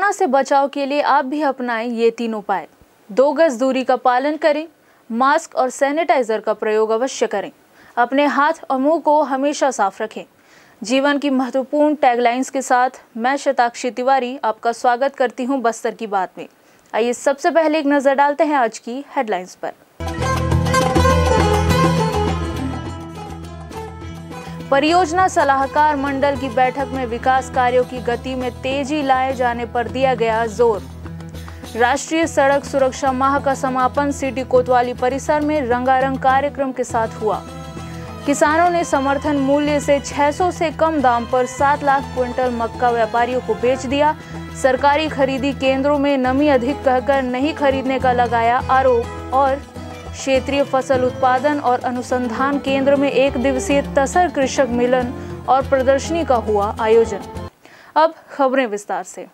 Corona से बचाव के लिए आप भी अपनाएं ये 3 उपाय। 2 गज दूरी का पालन करें, मास्क और सैनिटाइजर का प्रयोग अवश्य करें, अपने हाथ और मुंह को हमेशा साफ रखें। जीवन की महत्वपूर्ण टैगलाइंस के साथ मैं शताक्षी तिवारी आपका स्वागत करती हूं बस्तर की बात में। आइए सबसे पहले एक नजर डालते हैं आज की हेडलाइंस पर। परियोजना सलाहकार मंडल की बैठक में विकास कार्यों की गति में तेजी लाए जाने पर दिया गया जोर। राष्ट्रीय सड़क सुरक्षा माह का समापन सिटी कोतवाली परिसर में रंगारंग कार्यक्रम के साथ हुआ। किसानों ने समर्थन मूल्य से 600 से कम दाम पर 7 लाख क्विंटल मक्का व्यापारियों को बेच दिया। सरकारी खरीदी केंद्रों में नमी अधिक कहकर नहीं खरीदने का लगाया आरोप। और क्षेत्रीय फसल उत्पादन और अनुसंधान केंद्र में 1 दिवसीय तसर कृषक मिलन और प्रदर्शनी का हुआ आयोजन। अब खबरें विस्तार से।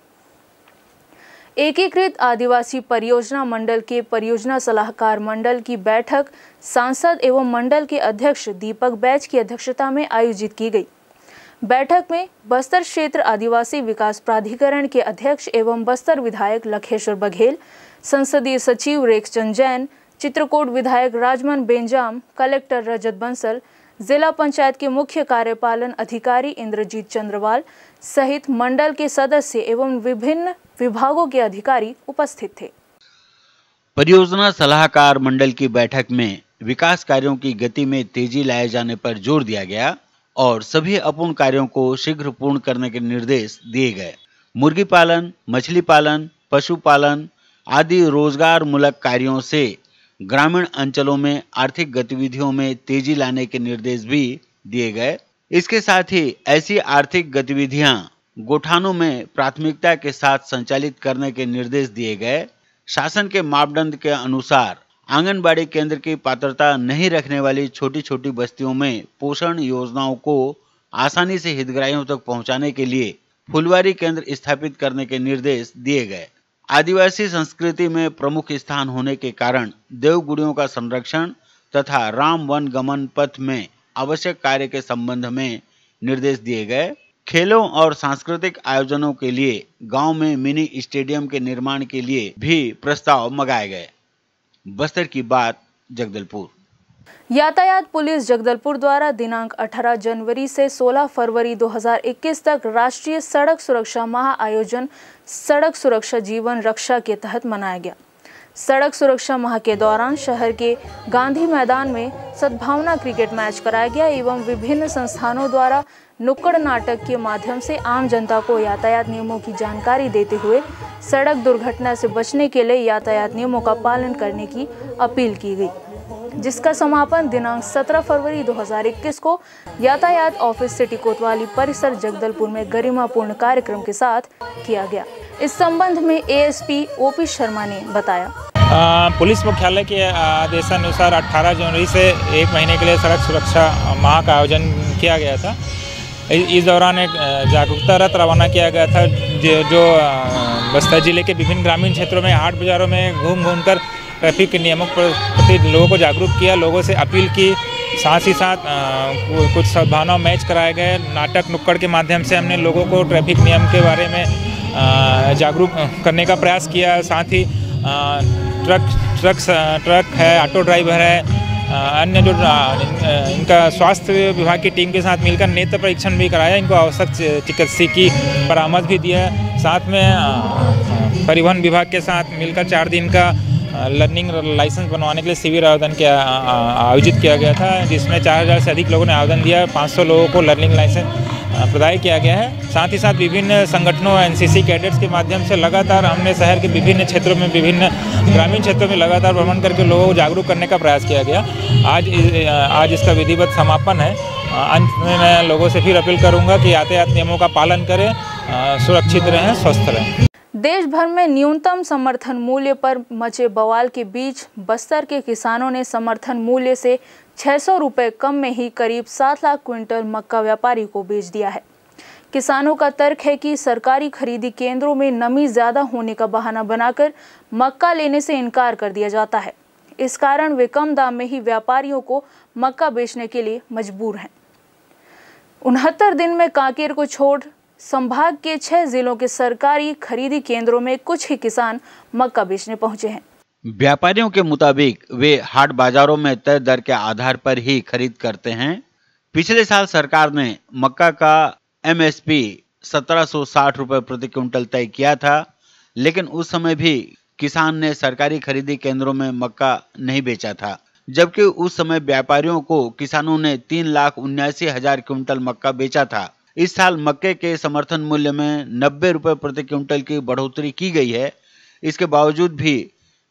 एकीकृत आदिवासी परियोजना मंडल के परियोजना सलाहकार मंडल की बैठक सांसद एवं मंडल के अध्यक्ष दीपक बैज की अध्यक्षता में आयोजित की गई। बैठक में बस्तर क्षेत्र आदिवासी विकास प्राधिकरण के अध्यक्ष एवं बस्तर विधायक लखेश्वर बघेल, संसदीय सचिव रेखचंद जैन, चित्रकूट विधायक राजमन बेंजाम, कलेक्टर रजत बंसल, जिला पंचायत के मुख्य कार्यपालन अधिकारी इंद्रजीत चंद्रवाल सहित मंडल के सदस्य एवं विभिन्न विभागों के अधिकारी उपस्थित थे। परियोजना सलाहकार मंडल की बैठक में विकास कार्यों की गति में तेजी लाए जाने पर जोर दिया गया और सभी अपूर्ण कार्यों को शीघ्र पूर्ण करने के निर्देश दिए गए। मुर्गी पालन, मछली पालन, पशुपालन आदि रोजगार मूलक कार्यों से ग्रामीण अंचलों में आर्थिक गतिविधियों में तेजी लाने के निर्देश भी दिए गए। इसके साथ ही ऐसी आर्थिक गतिविधियां गोठानों में प्राथमिकता के साथ संचालित करने के निर्देश दिए गए। शासन के मापदंड के अनुसार आंगनबाड़ी केंद्र की पात्रता नहीं रखने वाली छोटी छोटी बस्तियों में पोषण योजनाओं को आसानी से हितग्राहियों तक पहुंचाने के लिए फुलवारी केंद्र स्थापित करने के निर्देश दिए गए। आदिवासी संस्कृति में प्रमुख स्थान होने के कारण देवगुड़ियों का संरक्षण तथा राम वन गमन पथ में आवश्यक कार्य के संबंध में निर्देश दिए गए। खेलों और सांस्कृतिक आयोजनों के लिए गांव में मिनी स्टेडियम के निर्माण के लिए भी प्रस्ताव मंगाए गए। बस्तर की बात, जगदलपुर। यातायात पुलिस जगदलपुर द्वारा दिनांक 18 जनवरी से 16 फरवरी 2021 तक राष्ट्रीय सड़क सुरक्षा माह आयोजन सड़क सुरक्षा जीवन रक्षा के तहत मनाया गया। सड़क सुरक्षा माह के दौरान शहर के गांधी मैदान में सद्भावना क्रिकेट मैच कराया गया एवं विभिन्न संस्थानों द्वारा नुक्कड़ नाटक के माध्यम से आम जनता को यातायात नियमों की जानकारी देते हुए सड़क दुर्घटना से बचने के लिए यातायात नियमों का पालन करने की अपील की गई, जिसका समापन दिनांक 17 फरवरी 2021 को यातायात ऑफिस सिटी कोतवाली परिसर जगदलपुर में गरिमापूर्ण कार्यक्रम के साथ किया गया। इस संबंध में एएसपी ओपी शर्मा ने बताया। पुलिस मुख्यालय के आदेशानुसार 18 जनवरी से 1 महीने के लिए सड़क सुरक्षा माह का आयोजन किया गया था। इस दौरान एक जागरूकता रथ रवाना किया गया था जो बस्तर जिले के विभिन्न ग्रामीण क्षेत्रों में 8 बाजारों में घूम कर ट्रैफिक के नियमों के प्रति लोगों को जागरूक किया, लोगों से अपील की। साथ ही साथ कुछ सद्भावना मैच कराए गए। नाटक नुक्कड़ के माध्यम से हमने लोगों को ट्रैफिक नियम के बारे में जागरूक करने का प्रयास किया। साथ ही ट्रक है, ऑटो ड्राइवर है, अन्य जो इनका स्वास्थ्य विभाग की टीम के साथ मिलकर नेत्र परीक्षण भी कराया, इनको आवश्यक चिकित्सकीय परामर्श भी दिया। साथ में परिवहन विभाग के साथ मिलकर 4 दिन का लर्निंग लाइसेंस बनवाने के लिए शिविर आयोजित किया गया था, जिसमें 4000 से अधिक लोगों ने आवेदन दिया। 500 लोगों को लर्निंग लाइसेंस प्रदान किया गया है। साथ ही साथ विभिन्न संगठनों एनसीसी कैडेट्स के माध्यम से लगातार हमने शहर के विभिन्न क्षेत्रों में, विभिन्न ग्रामीण क्षेत्रों में लगातार भ्रमण करके लोगों को जागरूक करने का प्रयास किया गया। आज इसका विधिवत समापन है। अंत में मैं लोगों से फिर अपील करूंगा कि यातायात नियमों का पालन करें, सुरक्षित रहें, स्वस्थ रहें। देश भर में न्यूनतम समर्थन मूल्य पर मचे बवाल के बीच बस्तर के किसानों ने समर्थन मूल्य से 600 रुपये कम में ही करीब 7 लाख क्विंटल मक्का व्यापारी को बेच दिया है। किसानों का तर्क है कि सरकारी खरीदी केंद्रों में नमी ज्यादा होने का बहाना बनाकर मक्का लेने से इनकार कर दिया जाता है। इस कारण वे कम दाम में ही व्यापारियों को मक्का बेचने के लिए मजबूर हैं। 69 दिन में कांकेर को छोड़ संभाग के 6 जिलों के सरकारी खरीदी केंद्रों में कुछ ही किसान मक्का बेचने पहुंचे हैं। व्यापारियों के मुताबिक वे हाट बाजारों में तय दर के आधार पर ही खरीद करते हैं। पिछले साल सरकार ने मक्का का MSP 1760 रुपए प्रति क्विंटल तय किया था, लेकिन उस समय भी किसान ने सरकारी खरीदी केंद्रों में मक्का नहीं बेचा था, जबकि उस समय व्यापारियों को किसानों ने 3,79,000 क्विंटल मक्का बेचा था। इस साल मक्के के समर्थन मूल्य में 90 रुपए प्रति क्विंटल की बढ़ोतरी की गई है। इसके बावजूद भी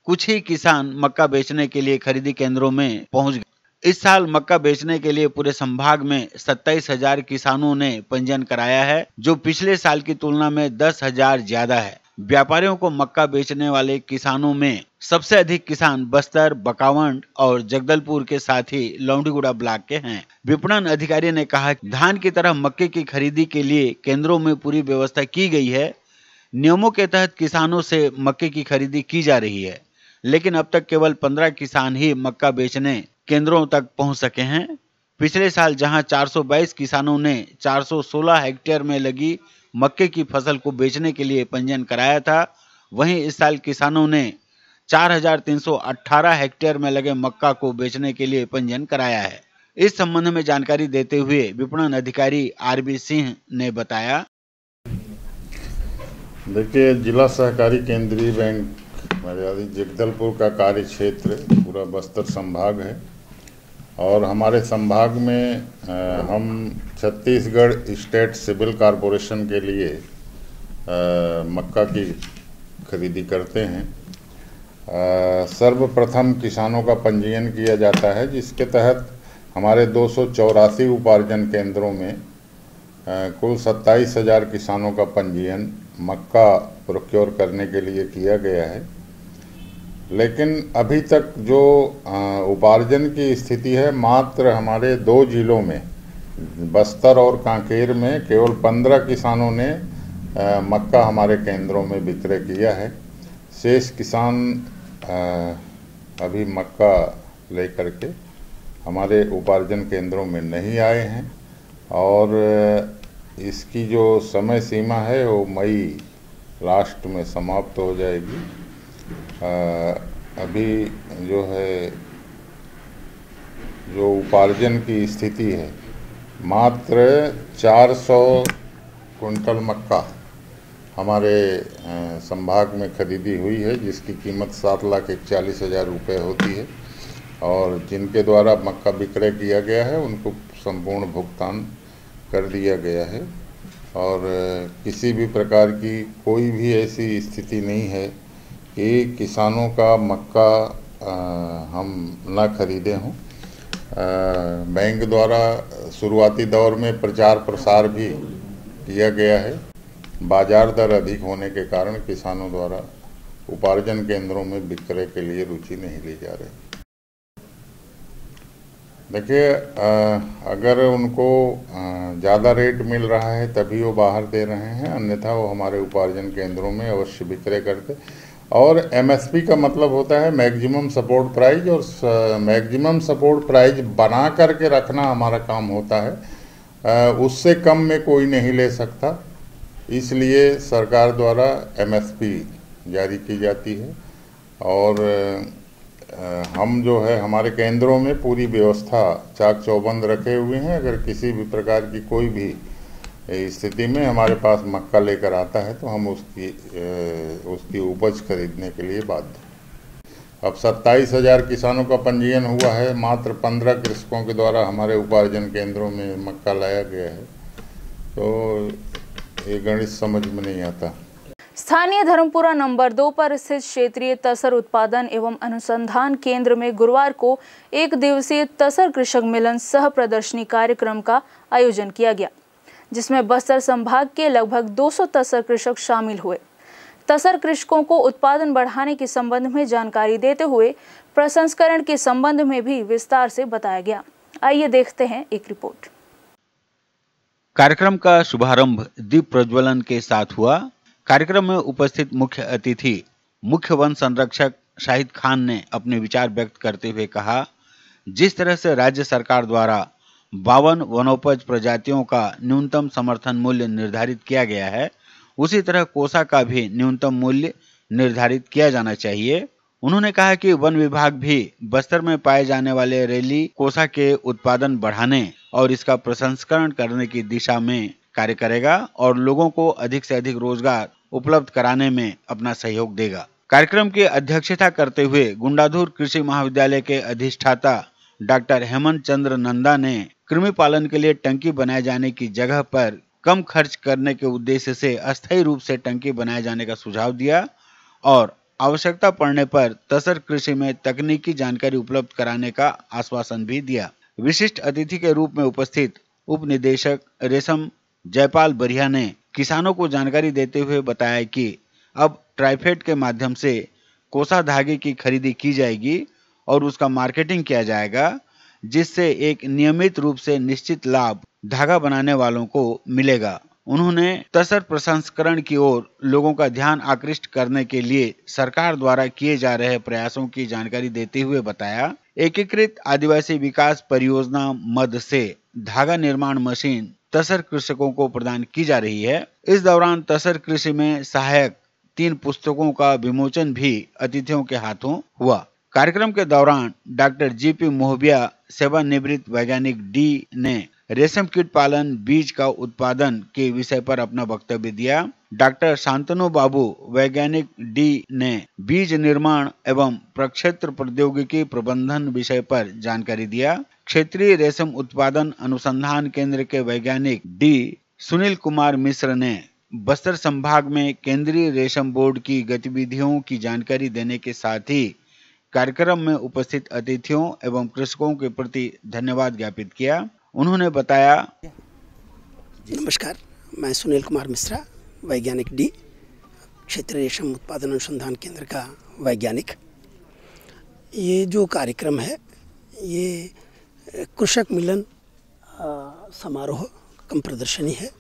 कुछ ही किसान मक्का बेचने के लिए खरीदी केंद्रों में पहुंच गए। इस साल मक्का बेचने के लिए पूरे संभाग में 27,000 किसानों ने पंजीयन कराया है, जो पिछले साल की तुलना में 10,000 ज्यादा है। व्यापारियों को मक्का बेचने वाले किसानों में सबसे अधिक किसान बस्तर, बकावंड और जगदलपुर के साथ ही लौंडीगुड़ा ब्लॉक के हैं। विपणन अधिकारी ने कहा कि धान की तरह मक्के की खरीदी के लिए केंद्रों में पूरी व्यवस्था की गई है। नियमों के तहत किसानों से मक्के की खरीदी की जा रही है, लेकिन अब तक केवल 15 किसान ही मक्का बेचने केंद्रों तक पहुंच सके हैं। पिछले साल जहां 422 किसानों ने 416 हेक्टेयर में लगी मक्के की फसल को बेचने के लिए पंजीयन कराया था, वहीं इस साल किसानों ने 4,318 हेक्टेयर में लगे मक्का को बेचने के लिए पंजीयन कराया है। इस संबंध में जानकारी देते हुए विपणन अधिकारी RB सिंह ने बताया, देखिए, जिला सहकारी केंद्रीय बैंक मर्यादित जगदलपुर का कार्य क्षेत्र पूरा बस्तर संभाग है और हमारे संभाग में हम छत्तीसगढ़ स्टेट सिविल कॉरपोरेशन के लिए मक्का की खरीदी करते हैं। सर्वप्रथम किसानों का पंजीयन किया जाता है, जिसके तहत हमारे 284 उपार्जन केंद्रों में कुल 27,000 किसानों का पंजीयन मक्का प्रोक्योर करने के लिए किया गया है। लेकिन अभी तक जो उपार्जन की स्थिति है, मात्र हमारे 2 जिलों में बस्तर और कांकेर में केवल 15 किसानों ने मक्का हमारे केंद्रों में विक्रय किया है। शेष किसान अभी मक्का लेकर के हमारे उपार्जन केंद्रों में नहीं आए हैं और इसकी जो समय सीमा है वो मई लास्ट में समाप्त हो जाएगी। अभी जो है जो उपार्जन की स्थिति है, मात्र 400 कुंटल मक्का हमारे संभाग में खरीदी हुई है, जिसकी कीमत 7,41,000 रुपये होती है और जिनके द्वारा मक्का विक्रय किया गया है उनको संपूर्ण भुगतान कर दिया गया है और किसी भी प्रकार की कोई भी ऐसी स्थिति नहीं है कि किसानों का मक्का हम न खरीदे हों। बैंक द्वारा शुरुआती दौर में प्रचार प्रसार भी किया गया है। बाजार दर अधिक होने के कारण किसानों द्वारा उपार्जन केंद्रों में विक्रय के लिए रुचि नहीं ली जा रही। देखिए, अगर उनको ज़्यादा रेट मिल रहा है तभी वो बाहर दे रहे हैं, अन्यथा वो हमारे उपार्जन केंद्रों में अवश्य विक्रय करते। और MSP का मतलब होता है मैक्सिमम सपोर्ट प्राइस, और मैक्सिमम सपोर्ट प्राइस बना करके रखना हमारा काम होता है। उससे कम में कोई नहीं ले सकता, इसलिए सरकार द्वारा MSP जारी की जाती है और हम जो है हमारे केंद्रों में पूरी व्यवस्था चाक चौबंद रखे हुए हैं। अगर किसी भी प्रकार की कोई भी स्थिति में हमारे पास मक्का लेकर आता है तो हम उसकी उपज खरीदने के लिए बाध्य। अब 27,000 किसानों का पंजीयन हुआ है, मात्र 15 कृषकों के द्वारा हमारे उपार्जन केंद्रों में मक्का लाया गया है, तो ये गणित समझ में नहीं आता। स्थानीय धर्मपुरा नंबर 2 पर स्थित क्षेत्रीय तसर उत्पादन एवं अनुसंधान केंद्र में गुरुवार को 1 दिवसीय तसर कृषक मिलन सह प्रदर्शनी कार्यक्रम का आयोजन किया गया, जिसमें बस्तर संभाग के लगभग 200 तसर कृषक शामिल हुए। तसर कृषकों को उत्पादन बढ़ाने के संबंध में जानकारी देते हुए प्रसंस्करण के संबंध में भी विस्तार से बताया गया। आइए देखते हैं एक रिपोर्ट। कार्यक्रम का शुभारंभ दीप प्रज्वलन के साथ हुआ। कार्यक्रम में उपस्थित मुख्य अतिथि मुख्य वन संरक्षक शाहिद खान ने अपने विचार व्यक्त करते हुए कहा, जिस तरह से राज्य सरकार द्वारा 52 वनोपज प्रजातियों का न्यूनतम समर्थन मूल्य निर्धारित किया गया है, उसी तरह कोसा का भी न्यूनतम मूल्य निर्धारित किया जाना चाहिए। उन्होंने कहा कि वन विभाग भी बस्तर में पाए जाने वाले रेली कोसा के उत्पादन बढ़ाने और इसका प्रसंस्करण करने की दिशा में कार्य करेगा और लोगों को अधिक से अधिक रोजगार उपलब्ध कराने में अपना सहयोग देगा। कार्यक्रम की अध्यक्षता करते हुए गुंडाधुर कृषि महाविद्यालय के अधिष्ठाता डॉक्टर हेमंत चंद्र नंदा ने कृमि पालन के लिए टंकी बनाए जाने की जगह पर कम खर्च करने के उद्देश्य से अस्थायी रूप से टंकी बनाए जाने का सुझाव दिया और आवश्यकता पड़ने पर तसर कृषि में तकनीकी जानकारी उपलब्ध कराने का आश्वासन भी दिया। विशिष्ट अतिथि के रूप में उपस्थित उप निदेशक रेशम जयपाल बरिया ने किसानों को जानकारी देते हुए बताया कि अब ट्राइफेड के माध्यम से कोसा धागे की खरीदी की जाएगी और उसका मार्केटिंग किया जाएगा, जिससे एक नियमित रूप से निश्चित लाभ धागा बनाने वालों को मिलेगा। उन्होंने तसर प्रसंस्करण की ओर लोगों का ध्यान आकृष्ट करने के लिए सरकार द्वारा किए जा रहे प्रयासों की जानकारी देते हुए बताया, एकीकृत आदिवासी विकास परियोजना मद से धागा निर्माण मशीन तसर कृषकों को प्रदान की जा रही है। इस दौरान तसर कृषि में सहायक 3 पुस्तकों का विमोचन भी अतिथियों के हाथों हुआ। कार्यक्रम के दौरान डॉक्टर जीपी मोहबिया सेवानिवृत्त वैज्ञानिक डी ने रेशम कीट पालन बीज का उत्पादन के विषय पर अपना वक्तव्य दिया। डॉक्टर शांतनु बाबू वैज्ञानिक डी ने बीज निर्माण एवं प्रक्षेत्र प्रौद्योगिकी प्रबंधन विषय पर जानकारी दिया। क्षेत्रीय रेशम उत्पादन अनुसंधान केंद्र के वैज्ञानिक डी सुनील कुमार मिश्र ने बस्तर संभाग में केंद्रीय रेशम बोर्ड की गतिविधियों की जानकारी देने के साथ ही कार्यक्रम में उपस्थित अतिथियों एवं कृषकों के प्रति धन्यवाद ज्ञापित किया। उन्होंने बताया, नमस्कार, मैं सुनील कुमार मिश्रा, वैज्ञानिक डी, क्षेत्रीय रेशम उत्पादन अनुसंधान केंद्र का वैज्ञानिक। ये जो कार्यक्रम है ये कृषक मिलन समारोह कम प्रदर्शनी है।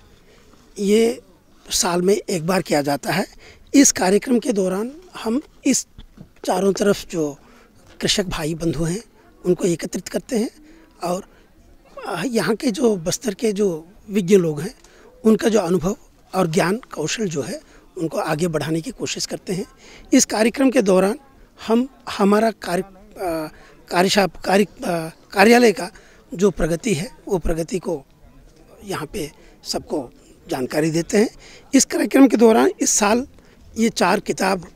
ये साल में एक बार किया जाता है। इस कार्यक्रम के दौरान हम इस चारों तरफ जो कृषक भाई बंधु हैं उनको एकत्रित करते हैं और यहाँ के जो बस्तर के जो विज्ञ लोग हैं उनका जो अनुभव और ज्ञान कौशल जो है उनको आगे बढ़ाने की कोशिश करते हैं। इस कार्यक्रम के दौरान हम हमारा कार्यालय का जो प्रगति है वो प्रगति को यहाँ पे सबको जानकारी देते हैं। इस कार्यक्रम के दौरान इस साल ये 4 किताब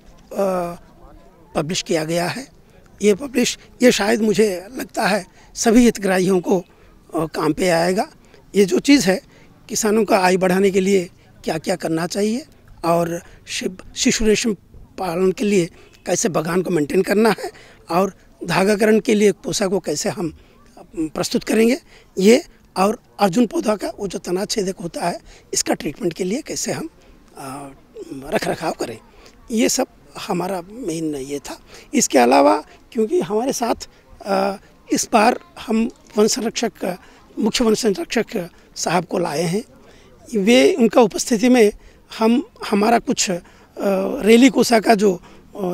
पब्लिश किया गया है। ये शायद मुझे लगता है सभी हितग्राहियों को काम पे आएगा। ये जो चीज़ है किसानों का आय बढ़ाने के लिए क्या क्या करना चाहिए और शिशु रेशम पालन के लिए कैसे बागान को मेंटेन करना है और धागाकरण के लिए कोसा को कैसे हम प्रस्तुत करेंगे, ये और अर्जुन पौधा का वो जो तना छेदक होता है इसका ट्रीटमेंट के लिए कैसे हम रख रखाव करें, ये सब हमारा मेन ये था। इसके अलावा क्योंकि हमारे साथ इस बार हम मुख्य वन संरक्षक साहब को लाए हैं, वे उनका उपस्थिति में हम हमारा कुछ रेली कोसा का जो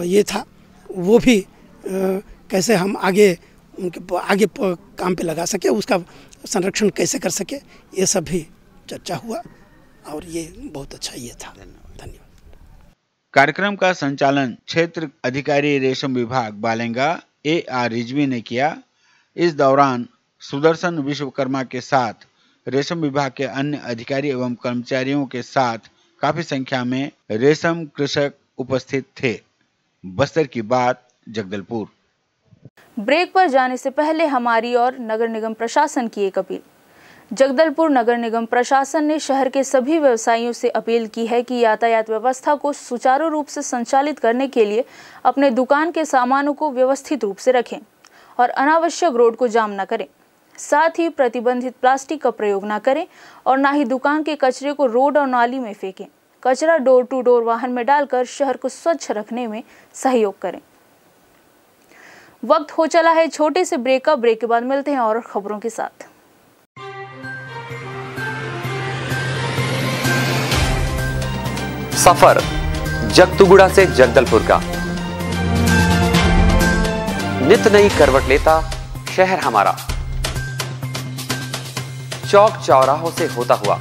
ये था वो भी कैसे हम आगे काम पे लगा सके, उसका संरक्षण कैसे कर सके, ये सब भी चर्चा हुआ और ये बहुत अच्छा ये था। धन्यवाद। कार्यक्रम का संचालन क्षेत्र अधिकारी रेशम विभाग बालेंगा A.R. रिजवी ने किया। इस दौरान सुदर्शन विश्वकर्मा के साथ रेशम विभाग के अन्य अधिकारी एवं कर्मचारियों के साथ काफी संख्या में रेशम कृषक उपस्थित थे। बस्तर की बात, जगदलपुर। ब्रेक पर जाने से पहले हमारी और नगर निगम प्रशासन की एक अपील। जगदलपुर नगर निगम प्रशासन ने शहर के सभी व्यवसायियों से अपील की है कि यातायात व्यवस्था को सुचारू रूप से संचालित करने के लिए अपने दुकान के सामानों को व्यवस्थित रूप से रखें और अनावश्यक रोड को जाम न करें। साथ ही प्रतिबंधित प्लास्टिक का प्रयोग न करें और न ही दुकान के कचरे को रोड और नाली में फेंकें। कचरा डोर टू डोर वाहन में डालकर शहर को स्वच्छ रखने में सहयोग करें। वक्त हो चला है छोटे से ब्रेक का। ब्रेक के बाद मिलते हैं और खबरों के साथ। सफर जगतुगुड़ा से जगदलपुर का नित नई करवट लेता शहर हमारा। चौक चौराहों से होता हुआ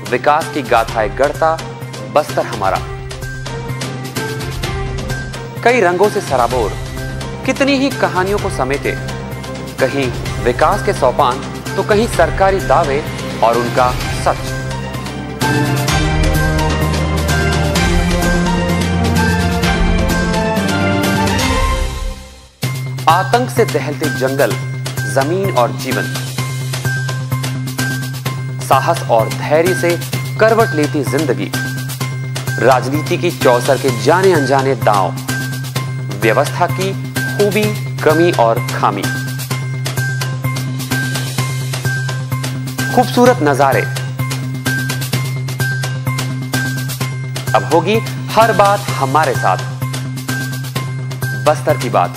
विकास की गाथाएं गढ़ता बस्तर हमारा। कई रंगों से सराबोर कितनी ही कहानियों को समेटे, कहीं विकास के सोपान तो कहीं सरकारी दावे और उनका सच। आतंक से दहलते जंगल, जमीन और जीवन, साहस और धैर्य से करवट लेती जिंदगी, राजनीति की चौसर के जाने अनजाने दांव, व्यवस्था की खूबी, कमी और खामी, खूबसूरत नजारे। अब होगी हर बात हमारे साथ, बस्तर की बात।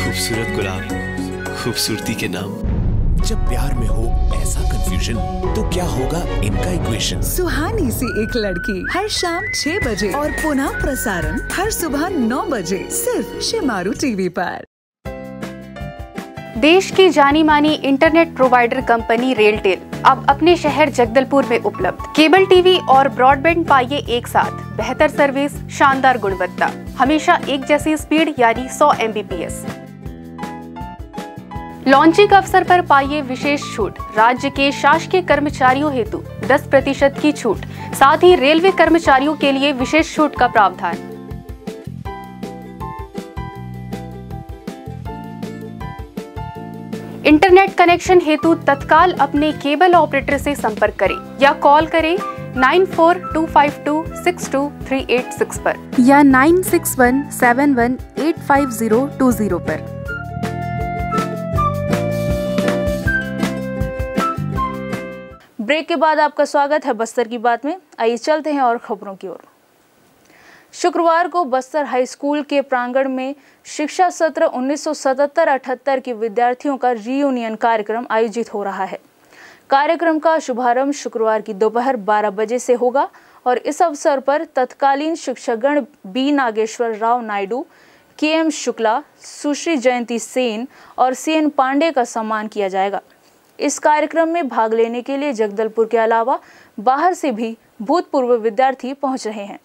खूबसूरत गुलाब, खूबसूरती के नाम। जब प्यार में हो ऐसा कंफ्यूजन, तो क्या होगा इनका इक्वेशन। सुहानी सी एक लड़की, हर शाम 6 बजे और पुनः प्रसारण हर सुबह 9 बजे सिर्फ शेमारू टीवी पर। देश की जानी मानी इंटरनेट प्रोवाइडर कंपनी रेलटेल अब अपने शहर जगदलपुर में उपलब्ध। केबल टीवी और ब्रॉडबैंड पाइए एक साथ, बेहतर सर्विस, शानदार गुणवत्ता, हमेशा एक जैसी स्पीड यानी 100 Mbps। लॉन्चिंग अवसर पर पाइए विशेष छूट, राज्य के शासकीय कर्मचारियों हेतु 10% की छूट, साथ ही रेलवे कर्मचारियों के लिए विशेष छूट का प्रावधान। इंटरनेट कनेक्शन हेतु तत्काल अपने केबल ऑपरेटर से संपर्क करें या कॉल करें 9425262386 पर या 9617185020 पर। ब्रेक के बाद आपका स्वागत है बस्तर की बात में। आइए चलते हैं और खबरों की ओर। शुक्रवार को बस्तर हाई स्कूल के प्रांगण में शिक्षा सत्र 1977-78 के विद्यार्थियों का रीयूनियन कार्यक्रम आयोजित हो रहा है। कार्यक्रम का शुभारंभ शुक्रवार की दोपहर 12 बजे से होगा और इस अवसर पर तत्कालीन शिक्षकगण बी नागेश्वर राव नायडू, के.एम. शुक्ला, सुश्री जयंती सेन और सी.एन. पांडे का सम्मान किया जाएगा। इस कार्यक्रम में भाग लेने के लिए जगदलपुर के अलावा बाहर से भी भूतपूर्व विद्यार्थी पहुंच रहे हैं।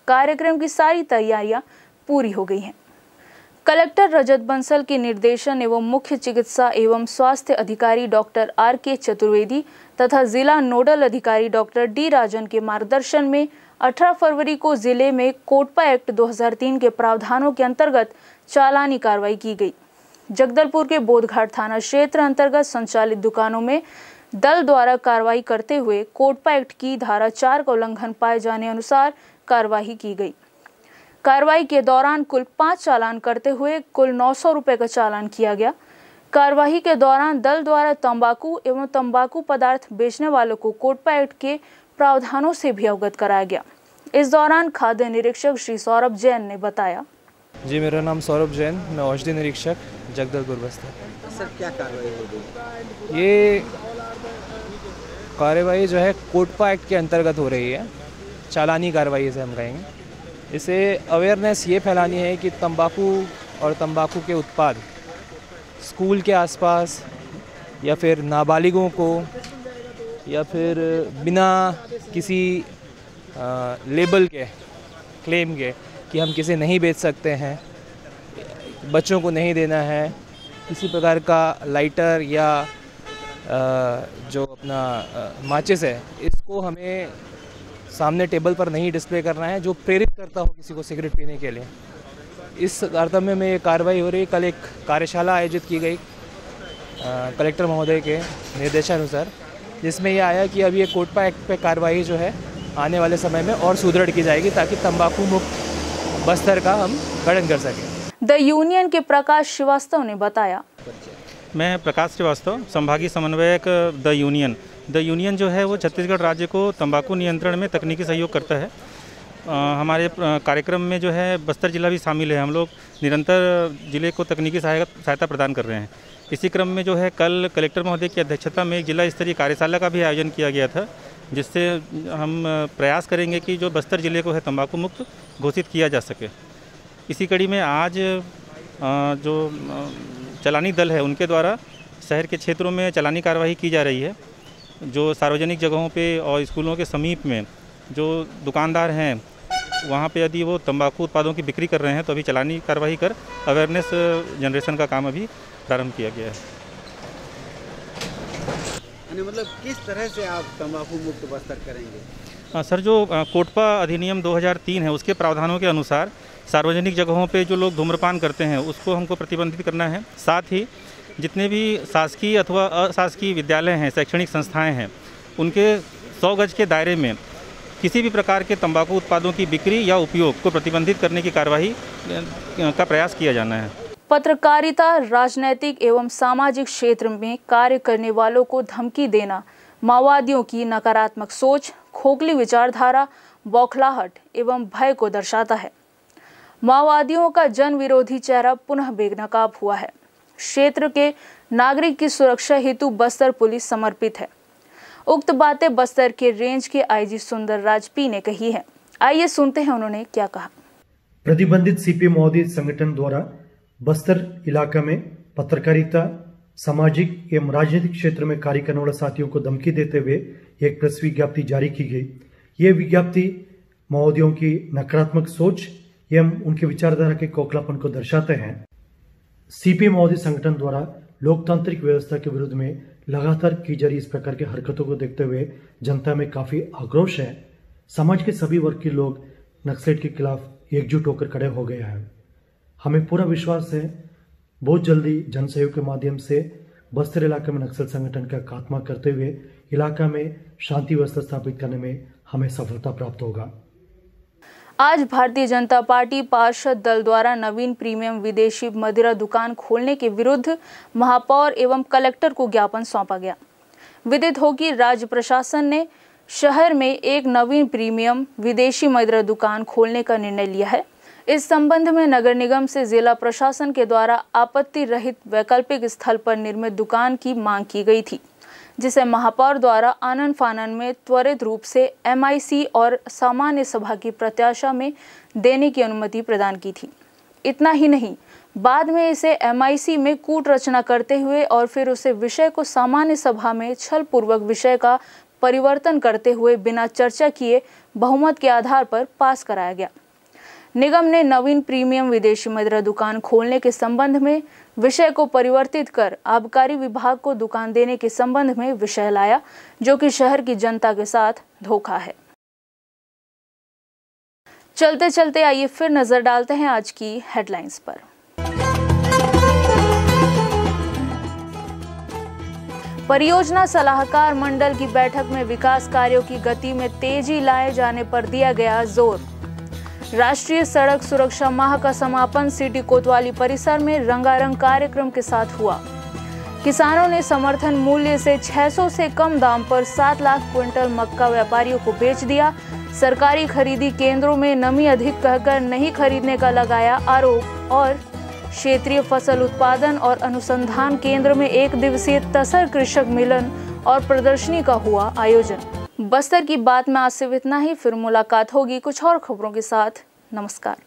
कार्यक्रम की सारी तैयारियां पूरी हो गई हैं। कलेक्टर रजत बंसल के निर्देशन एवं मुख्य चिकित्सा एवं स्वास्थ्य अधिकारी डॉक्टर R.K. चतुर्वेदी तथा जिला नोडल अधिकारी डॉक्टर D. राजन के मार्गदर्शन में 18 फरवरी को जिले में कोटपा एक्ट 2003 के प्रावधानों के अंतर्गत चालानी कार्रवाई की गई। जगदलपुर के बोधघाट थाना क्षेत्र अंतर्गत संचालित दुकानों में दल द्वारा कार्रवाई करते हुए कोटपा एक्ट की धारा 4 का उल्लंघन पाए जाने अनुसार कार्रवाई की गई। कार्रवाई के दौरान कुल 5 चालान करते हुए कुल 900 रुपए का चालान किया गया। कार्रवाई के दौरान दल द्वारा तंबाकू एवं तंबाकू पदार्थ बेचने वालों को कोटपा एक्ट के प्रावधानों से भी अवगत कराया गया। इस दौरान खाद्य निरीक्षक श्री सौरभ जैन ने बताया। जी, मेरा नाम सौरभ जैन, मैं औषधि निरीक्षक जगदलपुर बस्तर। सर, क्या कार्रवाई होगी? ये कार्रवाई जो है कोटपा एक्ट के अंतर्गत हो रही है, चालानी कार्रवाई से हम कहेंगे। इसे अवेयरनेस ये फैलानी है कि तंबाकू और तंबाकू के उत्पाद स्कूल के आसपास या फिर नाबालिगों को या फिर बिना किसी लेबल के, क्लेम के कि हम किसे नहीं बेच सकते हैं, बच्चों को नहीं देना है, किसी प्रकार का लाइटर या जो अपना माचिस है इसको हमें सामने टेबल पर नहीं डिस्प्ले करना है जो प्रेरित करता हो किसी को सिगरेट पीने के लिए। इस तारतम्य में ये कार्रवाई हो रही है। कल एक कार्यशाला आयोजित की गई कलेक्टर महोदय के निर्देशानुसार, जिसमें ये आया कि अब ये कोटपा एक्ट पे कार्रवाई जो है आने वाले समय में और सुदृढ़ की जाएगी ताकि तंबाकू मुक्त बस्तर का हम गठन कर सकें। द यूनियन के प्रकाश श्रीवास्तव ने बताया। मैं प्रकाश श्रीवास्तव, संभागीय समन्वयक द यूनियन। द यूनियन जो है वो छत्तीसगढ़ राज्य को तंबाकू नियंत्रण में तकनीकी सहयोग करता है। हमारे कार्यक्रम में जो है बस्तर जिला भी शामिल है। हम लोग निरंतर जिले को तकनीकी सहायता प्रदान कर रहे हैं। इसी क्रम में जो है कल कलेक्टर महोदय की अध्यक्षता में एक जिला स्तरीय कार्यशाला का भी आयोजन किया गया था, जिससे हम प्रयास करेंगे कि जो बस्तर जिले को है तंबाकू मुक्त घोषित किया जा सके। इसी कड़ी में आज जो चलानी दल है उनके द्वारा शहर के क्षेत्रों में चलानी कार्रवाई की जा रही है। जो सार्वजनिक जगहों पे और स्कूलों के समीप में जो दुकानदार हैं वहाँ पे यदि वो तंबाकू उत्पादों की बिक्री कर रहे हैं तो अभी चलानी कार्रवाई कर अवेयरनेस जनरेशन का काम अभी प्रारंभ किया गया है। मतलब किस तरह से आप तंबाकू मुक्त बस्तर करेंगे? सर, जो कोटपा अधिनियम 2003 है उसके प्रावधानों के अनुसार सार्वजनिक जगहों पे जो लोग धूम्रपान करते हैं उसको हमको प्रतिबंधित करना है। साथ ही जितने भी शासकीय अथवा अशासकीय विद्यालय हैं, शैक्षणिक संस्थाएं हैं, उनके 100 गज के दायरे में किसी भी प्रकार के तंबाकू उत्पादों की बिक्री या उपयोग को प्रतिबंधित करने की कार्रवाई का प्रयास किया जाना है। पत्रकारिता, राजनैतिक एवं सामाजिक क्षेत्र में कार्य करने वालों को धमकी देना माओवादियों की नकारात्मक सोच, खोखली विचारधारा, बौखलाहट एवं भय को दर्शाता है। माओवादियों का जन विरोधी चेहरा पुनः बेनकाब हुआ है। क्षेत्र के नागरिक की सुरक्षा हेतु बस्तर पुलिस समर्पित है। उक्त बातें बस्तर के रेंज के आईजी सुंदर राज पी ने कही है। आइए सुनते हैं उन्होंने क्या कहा। प्रतिबंधित सीपीएम माओवादी संगठन द्वारा बस्तर इलाका में पत्रकारिता, सामाजिक एवं राजनीतिक क्षेत्र में कार्य करने वाले साथियों को धमकी देते हुए एक प्रेस विज्ञप्ति जारी की गई। ये विज्ञप्ति माओवादियों की नकारात्मक सोच एवं उनके विचारधारा के खोखलापन को दर्शाते हैं। सीपीएम माओवादी संगठन द्वारा लोकतांत्रिक व्यवस्था के विरुद्ध में लगातार की जा रही इस प्रकार की हरकतों को देखते हुए जनता में काफी आक्रोश है। समाज के सभी वर्ग के लोग नक्सलेट के खिलाफ एकजुट होकर खड़े हो गए हैं। हमें पूरा विश्वास है बहुत जल्दी जन सहयोग के माध्यम से बस्तर इलाके में नक्सल संगठन का खात्मा करते हुए इलाका में शांति व्यवस्था स्थापित करने में हमें सफलता प्राप्त होगा। आज भारतीय जनता पार्टी पार्षद दल द्वारा नवीन प्रीमियम विदेशी मदिरा दुकान खोलने के विरुद्ध महापौर एवं कलेक्टर को ज्ञापन सौंपा गया। विदित हो कि राज्य प्रशासन ने शहर में एक नवीन प्रीमियम विदेशी मदिरा दुकान खोलने का निर्णय लिया है। इस संबंध में नगर निगम से जिला प्रशासन के द्वारा आपत्ति रहित वैकल्पिक स्थल पर निर्मित दुकान की मांग की गई थी, जिसे महापौर द्वारा आनन फानन में त्वरित रूप से MIC और सामान्य सभा की प्रत्याशा में देने की अनुमति प्रदान की थी। इतना ही नहीं, बाद में इसे MIC में कूट रचना करते हुए और फिर उसे विषय को सामान्य सभा में छल पूर्वक विषय का परिवर्तन करते हुए बिना चर्चा किए बहुमत के आधार पर पास कराया गया। निगम ने नवीन प्रीमियम विदेशी मदिरा दुकान खोलने के संबंध में विषय को परिवर्तित कर आबकारी विभाग को दुकान देने के संबंध में विषय लाया, जो कि शहर की जनता के साथ धोखा है। चलते चलते आइए फिर नजर डालते हैं आज की हेडलाइंस पर। परियोजना सलाहकार मंडल की बैठक में विकास कार्यों की गति में तेजी लाए जाने पर दिया गया जोर। राष्ट्रीय सड़क सुरक्षा माह का समापन सिटी कोतवाली परिसर में रंगारंग कार्यक्रम के साथ हुआ। किसानों ने समर्थन मूल्य से 600 से कम दाम पर 7 लाख क्विंटल मक्का व्यापारियों को बेच दिया। सरकारी खरीदी केंद्रों में नमी अधिक कहकर नहीं खरीदने का लगाया आरोप। और क्षेत्रीय फसल उत्पादन और अनुसंधान केंद्र में 1 दिवसीय तसर कृषक मिलन और प्रदर्शनी का हुआ आयोजन। बस्तर की बात में आज सिर्फ इतना ही। फिर मुलाकात होगी कुछ और खबरों के साथ। नमस्कार।